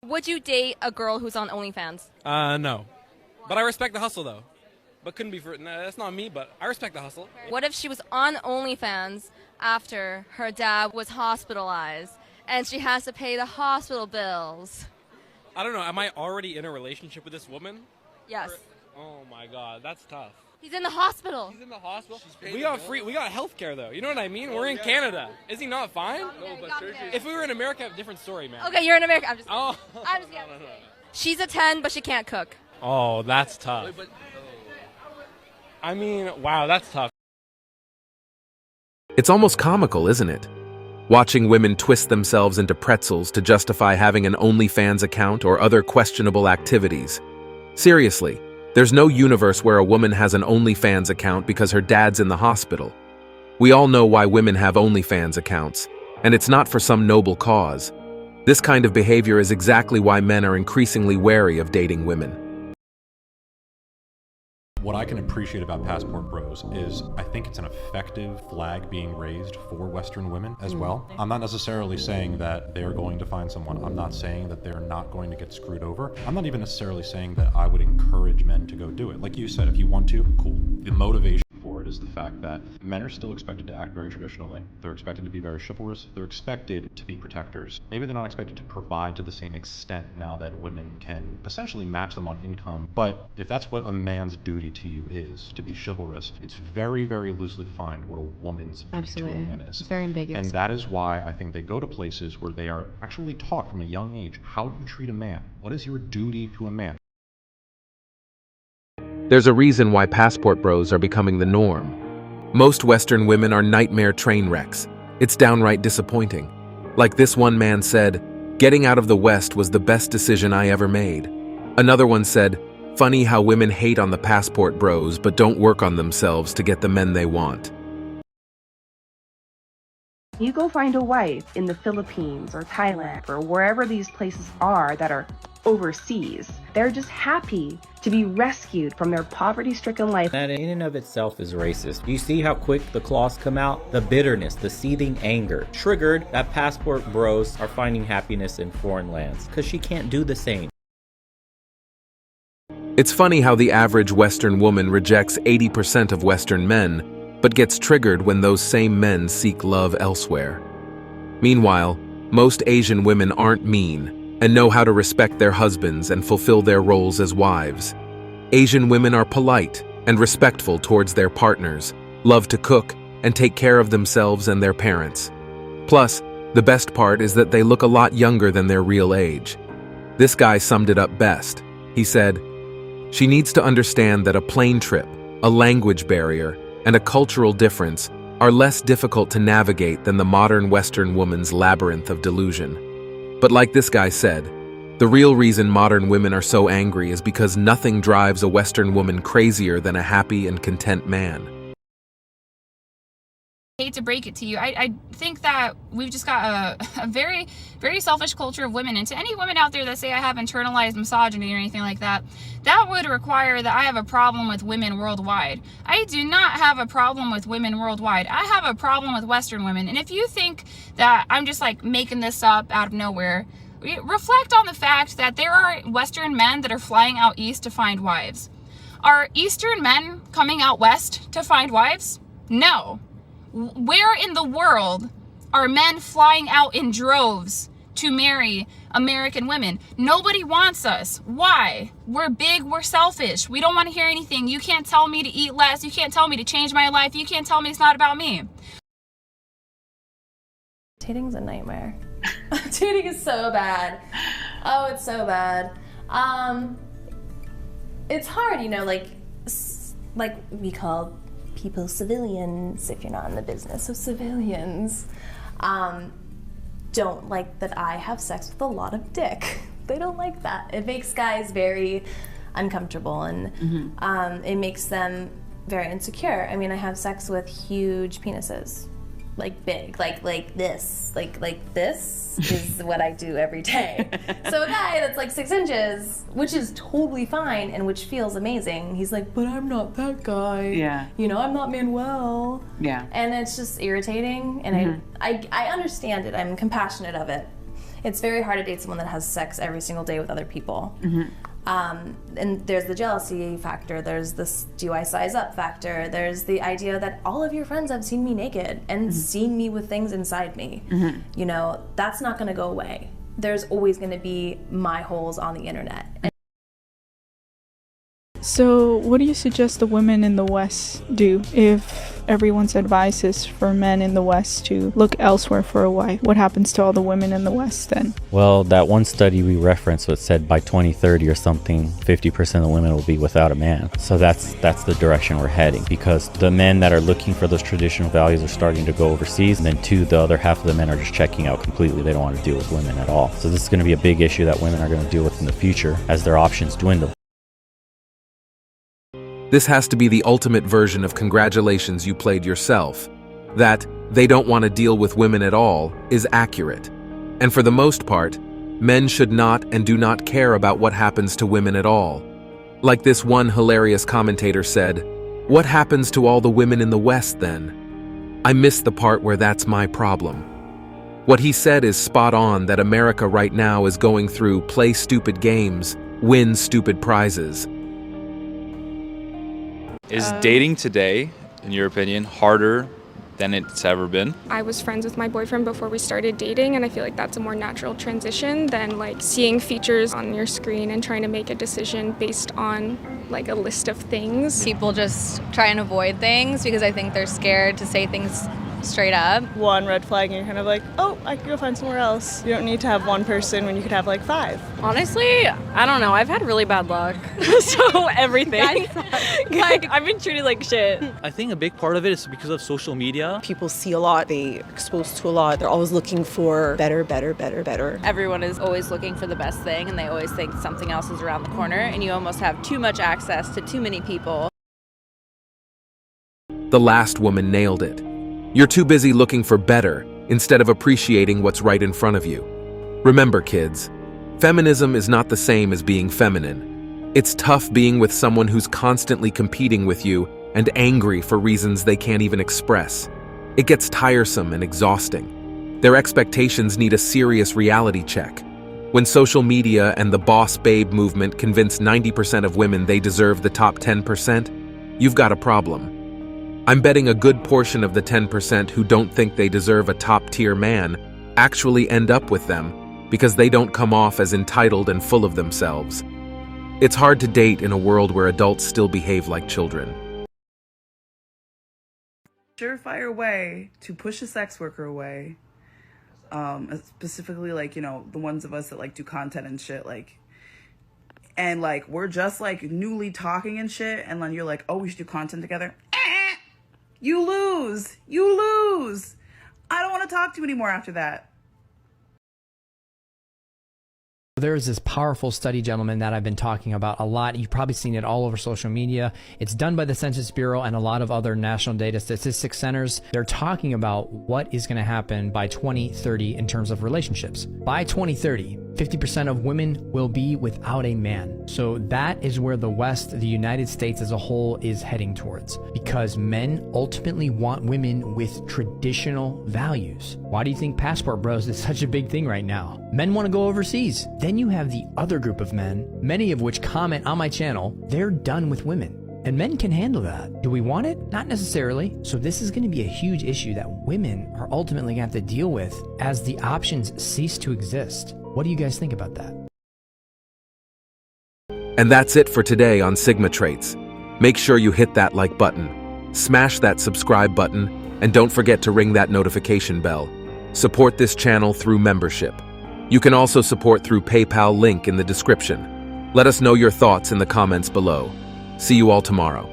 Would you date a girl who's on OnlyFans? No. But I respect the hustle, though. But couldn't be for... No, that's not me, but I respect the hustle. What if she was on OnlyFans after her dad was hospitalized and she has to pay the hospital bills? I don't know. Am I already in a relationship with this woman? Yes. Oh, my God. That's tough. He's in the hospital. He's in the hospital? We got health care, though. You know what I mean? We're in Canada. Is he not fine? If we were in America, a different story, man. Okay, you're in America. I'm just kidding. Oh. I'm just kidding. She's a 10, but she can't cook. Oh, that's tough. I mean, wow, that's tough. It's almost comical, isn't it? Watching women twist themselves into pretzels to justify having an OnlyFans account or other questionable activities. Seriously, there's no universe where a woman has an OnlyFans account because her dad's in the hospital. We all know why women have OnlyFans accounts, and it's not for some noble cause. This kind of behavior is exactly why men are increasingly wary of dating women. What I can appreciate about Passport Bros is I think it's an effective flag being raised for Western women as well. I'm not necessarily saying that they're going to find someone. I'm not saying that they're not going to get screwed over. I'm not even necessarily saying that I would encourage men to go do it. Like you said, if you want to, cool. The motivation for it is the fact that men are still expected to act very traditionally. They're expected to be very chivalrous. They're expected to be protectors. Maybe they're not expected to provide to the same extent now that women can essentially match them on income. But if that's what a man's duty to you is, to be chivalrous, it's very, very loosely defined what a woman's duty to a man is. It's very ambiguous. And that is why I think they go to places where they are actually taught from a young age how to treat a man. What is your duty to a man? There's a reason why passport bros are becoming the norm. Most Western women are nightmare train wrecks. It's downright disappointing. Like this one man said, "Getting out of the West was the best decision I ever made." Another one said, "Funny how women hate on the passport bros but don't work on themselves to get the men they want." You go find a wife in the Philippines or Thailand or wherever these places are that are overseas. They're just happy to be rescued from their poverty-stricken life. That in and of itself is racist. You see how quick the claws come out? The bitterness, the seething anger, triggered that passport bros are finding happiness in foreign lands because she can't do the same. It's funny how the average Western woman rejects 80% of Western men, but gets triggered when those same men seek love elsewhere. Meanwhile, most Asian women aren't mean and know how to respect their husbands and fulfill their roles as wives. Asian women are polite and respectful towards their partners, love to cook, and take care of themselves and their parents. Plus, the best part is that they look a lot younger than their real age. This guy summed it up best. He said, "She needs to understand that a plane trip, a language barrier, and a cultural difference are less difficult to navigate than the modern Western woman's labyrinth of delusion." But like this guy said, the real reason modern women are so angry is because nothing drives a Western woman crazier than a happy and content man. I hate to break it to you. I think that we've just got a very, very selfish culture of women. And to any women out there that say I have internalized misogyny or anything like that, that would require that I have a problem with women worldwide. I do not have a problem with women worldwide. I have a problem with Western women. And if you think that I'm just like making this up out of nowhere, reflect on the fact that there are Western men that are flying out east to find wives. Are Eastern men coming out west to find wives? No. Where in the world are men flying out in droves to marry American women? Nobody wants us. Why? We're big, we're selfish. We don't want to hear anything. You can't tell me to eat less. You can't tell me to change my life. You can't tell me it's not about me. Tating's a nightmare. Tating is so bad. Oh, it's so bad. It's hard, you know, like we call people civilians if you're not in the business. So civilians don't like that I have sex with a lot of dick. They don't like that. It makes guys very uncomfortable and it makes them very insecure. I mean, I have sex with huge penises. Like big, like this is what I do every day. So a guy that's like 6 inches, which is totally fine and which feels amazing, he's like, but I'm not that guy. Yeah. You know, I'm not Manuel. Yeah. And it's just irritating, and I understand it. I'm compassionate of it. It's very hard to date someone that has sex every single day with other people. And there's the jealousy factor, there's this do I size up factor, there's the idea that all of your friends have seen me naked and seen me with things inside me. You know, that's not going to go away. There's always going to be my holes on the internet. So what do you suggest the women in the West do if everyone's advice is for men in the West to look elsewhere for a wife? What happens to all the women in the West then? Well, that one study we referenced that said by 2030 or something, 50% of the women will be without a man. So that's the direction we're heading, because the men that are looking for those traditional values are starting to go overseas, and then the other half of the men are just checking out completely. They don't want to deal with women at all. So this is going to be a big issue that women are going to deal with in the future as their options dwindle. This has to be the ultimate version of congratulations you played yourself. That they don't want to deal with women at all is accurate. And for the most part, men should not and do not care about what happens to women at all. Like this one hilarious commentator said, "What happens to all the women in the West then?" I missed the part where that's my problem. What he said is spot on, that America right now is going through play stupid games, win stupid prizes. Is dating today, in your opinion, harder than it's ever been? I was friends with my boyfriend before we started dating, and I feel like that's a more natural transition than like seeing features on your screen and trying to make a decision based on like a list of things. People just try and avoid things because I think they're scared to say things straight up. One red flag and you're kind of like, oh, I could go find somewhere else. You don't need to have one person when you could have like 5. Honestly, I don't know. I've had really bad luck. So everything. Like, I've been treated like shit. I think a big part of it is because of social media. People see a lot, they are exposed to a lot. They're always looking for better, better, better, better. Everyone is always looking for the best thing, and they always think something else is around the corner, and you almost have too much access to too many people. The last woman nailed it. You're too busy looking for better instead of appreciating what's right in front of you. Remember, kids, feminism is not the same as being feminine. It's tough being with someone who's constantly competing with you and angry for reasons they can't even express. It gets tiresome and exhausting. Their expectations need a serious reality check. When social media and the boss babe movement convince 90% of women they deserve the top 10%, you've got a problem. I'm betting a good portion of the 10% who don't think they deserve a top-tier man actually end up with them because they don't come off as entitled and full of themselves. It's hard to date in a world where adults still behave like children. Surefire way to push a sex worker away, specifically like, you know, the ones of us that like do content and shit, like, and like we're just like newly talking and shit, and then you're like, oh, we should do content together. You lose. You lose. I don't want to talk to you anymore after that. There's this powerful study, gentlemen, that I've been talking about a lot. You've probably seen it all over social media. It's done by the Census Bureau and a lot of other national data statistics centers. They're talking about what is going to happen by 2030 in terms of relationships. By 2030, 50% of women will be without a man. So that is where the West, the United States as a whole, is heading towards, because men ultimately want women with traditional values. Why do you think Passport Bros is such a big thing right now? Men want to go overseas. Then you have the other group of men, many of which comment on my channel, they're done with women. And men can handle that. Do we want it? Not necessarily. So this is going to be a huge issue that women are ultimately going to have to deal with as the options cease to exist. What do you guys think about that? And that's it for today on Sigma Traits. Make sure you hit that like button, smash that subscribe button, and don't forget to ring that notification bell. Support this channel through membership. You can also support through PayPal, link in the description. Let us know your thoughts in the comments below. See you all tomorrow.